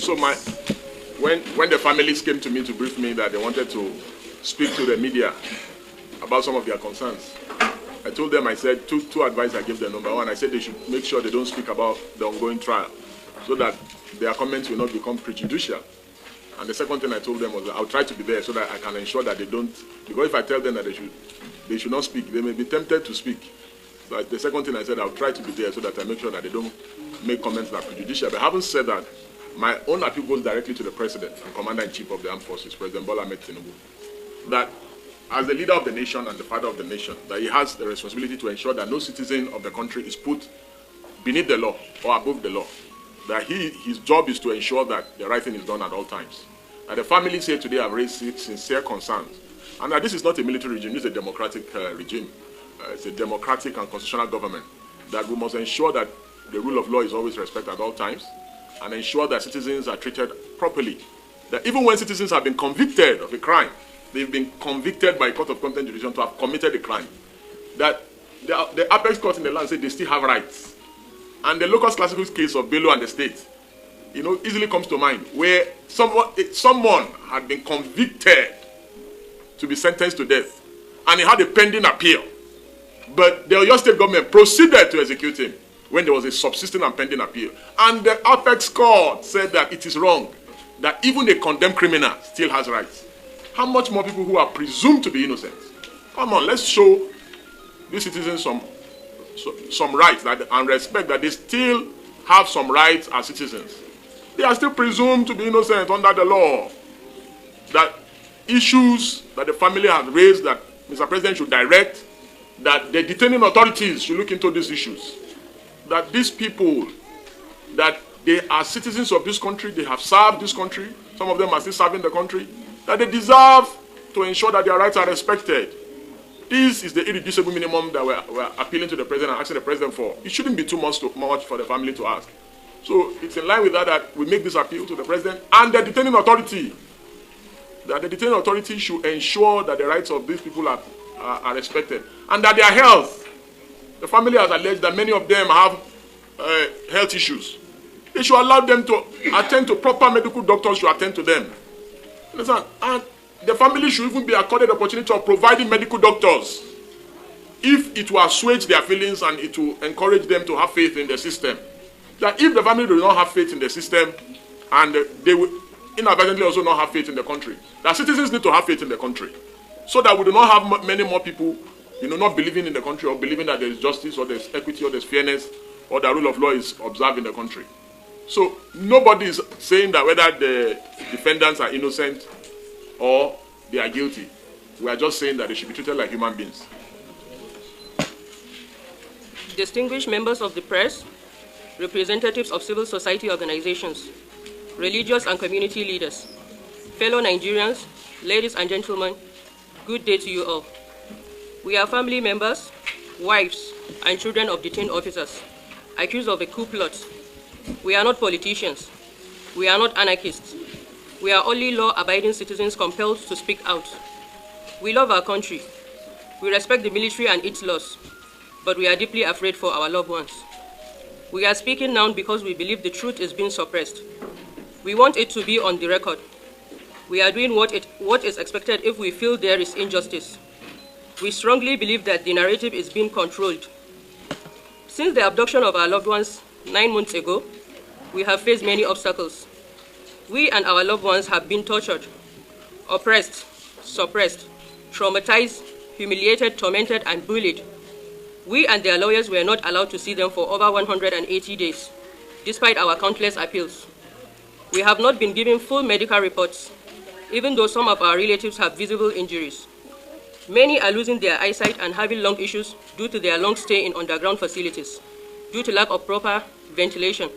So when the families came to me to brief me that they wanted to speak to the media about some of their concerns, I told them, I said, two advice I gave them. Number one, I said they should make sure they don't speak about the ongoing trial so that their comments will not become prejudicial. And the second thing I told them was that I'll try to be there so that I can ensure that they don't, because if I tell them that they should not speak, they may be tempted to speak. So the second thing I said, I'll try to be there so that I make sure that they don't make comments that are prejudicial. But having said that, my own appeal goes directly to the President and Commander-in-Chief of the Armed Forces, President Bola Ahmed Tinubu, that as the leader of the nation and the father of the nation, that he has the responsibility to ensure that no citizen of the country is put beneath the law or above the law. That his job is to ensure that the right thing is done at all times. And the families here today have raised sincere concerns. And that this is not a military regime, this is a democratic regime. It's a democratic and constitutional government. That we must ensure that the rule of law is always respected at all times and ensure that citizens are treated properly. That even when citizens have been convicted of a crime, they've been convicted by a court of contempt jurisdiction to have committed a crime, that the apex court in the land said they still have rights. And the locus classicus case of Bello and the state, easily comes to mind, where someone had been convicted to be sentenced to death, and he had a pending appeal. But the Oyo State government proceeded to execute him when there was a subsisting and pending appeal. And the apex court said that it is wrong, that even a condemned criminal still has rights. How much more people who are presumed to be innocent? Come on, let's show these citizens some rights and respect, that they still have some rights as citizens. They are still presumed to be innocent under the law. That issues that the family has raised that Mr. President should direct, that the detaining authorities should look into these issues. That these people, that they are citizens of this country, they have served this country, some of them are still serving the country, that they deserve to ensure that their rights are respected. This is the irreducible minimum that we're appealing to the President and asking the President for. It shouldn't be too much for the family to ask. So it's in line with that we make this appeal to the President and the detaining authority, that the detaining authority should ensure that the rights of these people are respected, and that their health, the family has alleged that many of them have health issues. They should allow them to attend to proper medical doctors to attend to them. Understand? And the family should even be accorded the opportunity of providing medical doctors if it will assuage their feelings and it will encourage them to have faith in the system. That if the family do not have faith in the system, and they will inadvertently also not have faith in the country, that citizens need to have faith in the country, so that we do not have many more people, not believing in the country or believing that there is justice or there's equity or there's fairness or the rule of law is observed in the country. So nobody is saying that whether the defendants are innocent or they are guilty. We are just saying that they should be treated like human beings. Distinguished members of the press, representatives of civil society organizations, religious and community leaders, fellow Nigerians, ladies and gentlemen, good day to you all. We are family members, wives, and children of detained officers accused of a coup plot. We are not politicians. We are not anarchists. We are only law-abiding citizens compelled to speak out. We love our country. We respect the military and its laws, but we are deeply afraid for our loved ones. We are speaking now because we believe the truth is being suppressed. We want it to be on the record. We are doing what is expected if we feel there is injustice. We strongly believe that the narrative is being controlled. Since the abduction of our loved ones 9 months ago, we have faced many obstacles. We and our loved ones have been tortured, oppressed, suppressed, traumatized, humiliated, tormented, and bullied. We and their lawyers were not allowed to see them for over 180 days, despite our countless appeals. We have not been given full medical reports, even though some of our relatives have visible injuries. Many are losing their eyesight and having lung issues due to their long stay in underground facilities, due to lack of proper ventilation.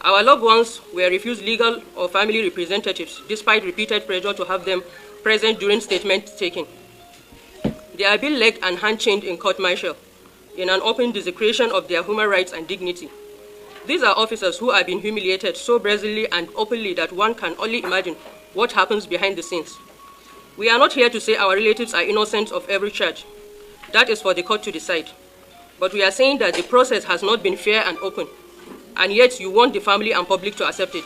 Our loved ones were refused legal or family representatives despite repeated pressure to have them present during statement taking. They are being legged and hand-chained in court-martial in an open desecration of their human rights and dignity. These are officers who are being humiliated so brazenly and openly that one can only imagine what happens behind the scenes. We are not here to say our relatives are innocent of every charge. That is for the court to decide. But we are saying that the process has not been fair and open, and yet you want the family and public to accept it.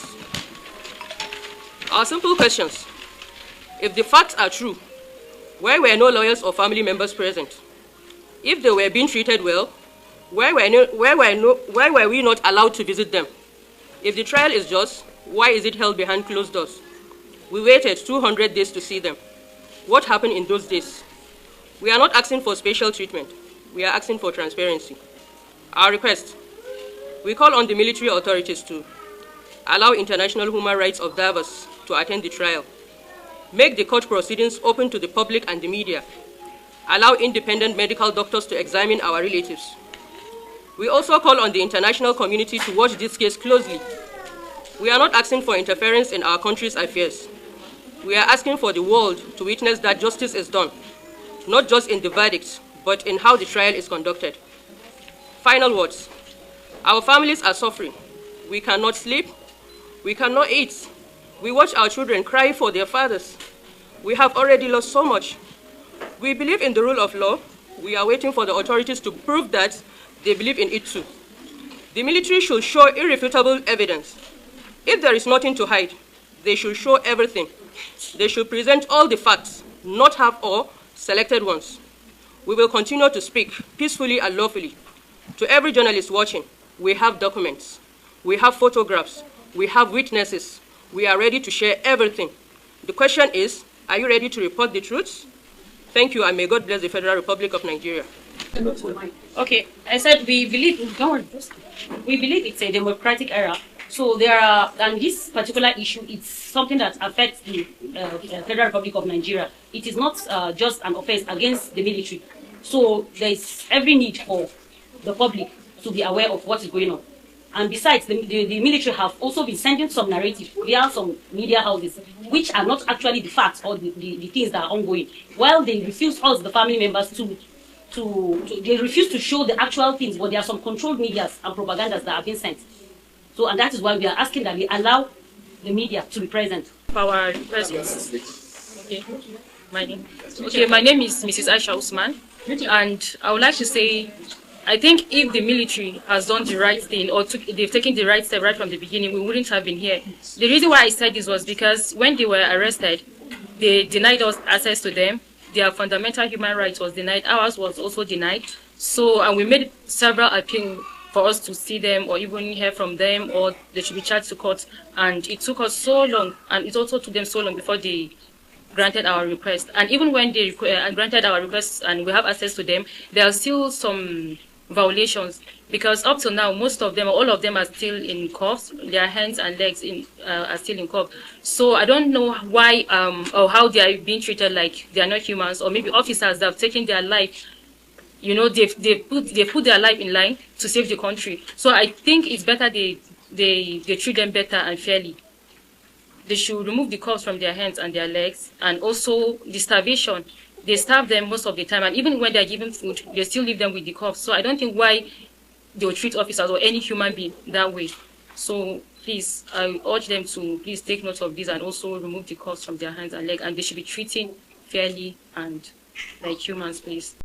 Our simple questions. If the facts are true, why were no lawyers or family members present? If they were being treated well, why were we not allowed to visit them? If the trial is just, why is it held behind closed doors? We waited 200 days to see them. What happened in those days? We are not asking for special treatment. We are asking for transparency. Our request, we call on the military authorities to allow international human rights observers to attend the trial, make the court proceedings open to the public and the media, allow independent medical doctors to examine our relatives. We also call on the international community to watch this case closely. We are not asking for interference in our country's affairs. We are asking for the world to witness that justice is done, not just in the verdict, but in how the trial is conducted. Final words. Our families are suffering. We cannot sleep. We cannot eat. We watch our children cry for their fathers. We have already lost so much. We believe in the rule of law. We are waiting for the authorities to prove that they believe in it too. The military should show irrefutable evidence. If there is nothing to hide, they should show everything. They should present all the facts, not half or selected ones. We will continue to speak peacefully and lawfully. To every journalist watching, we have documents, we have photographs, we have witnesses. We are ready to share everything. The question is, are you ready to report the truth? Thank you, and may God bless the Federal Republic of Nigeria. Okay, I said we believe it's a democratic era. So there are, and this particular issue, it's something that affects the Federal Republic of Nigeria. It is not just an offense against the military. So there is every need for the public to be aware of what is going on. And besides, the military have also been sending some narrative via some media houses, which are not actually the facts or the things that are ongoing. While they refuse us, the family members, they refuse to show the actual things, but there are some controlled medias and propagandas that have been sent. So, and that is why we are asking that we allow the media to be present. Our presence. Okay. My name is Mrs. Aisha Usman, and I would like to say, I think if the military has done the right thing or they've taken the right step right from the beginning, we wouldn't have been here. The reason why I said this was because when they were arrested, they denied us access to them. Their fundamental human rights was denied. Ours was also denied. So, and we made several appeals for us to see them or even hear from them, or they should be charged to court. And it took us so long, and it also took them so long before they granted our request. And even when they granted our requests and we have access to them, there are still some violations, because up to now, most of them, all of them are still in cuffs. Their hands and legs are still in cuffs. So I don't know why or how they are being treated like they are not humans, or maybe officers that have taken their life. You know, they put their life in line to save the country. So I think it's better they treat them better and fairly. They should remove the cuffs from their hands and their legs, and also the starvation. They starve them most of the time, and even when they're given food, they still leave them with the cuffs. So I don't think why they will treat officers or any human being that way. So please, I urge them to please take note of this and also remove the cuffs from their hands and legs, and they should be treated fairly and like humans, please.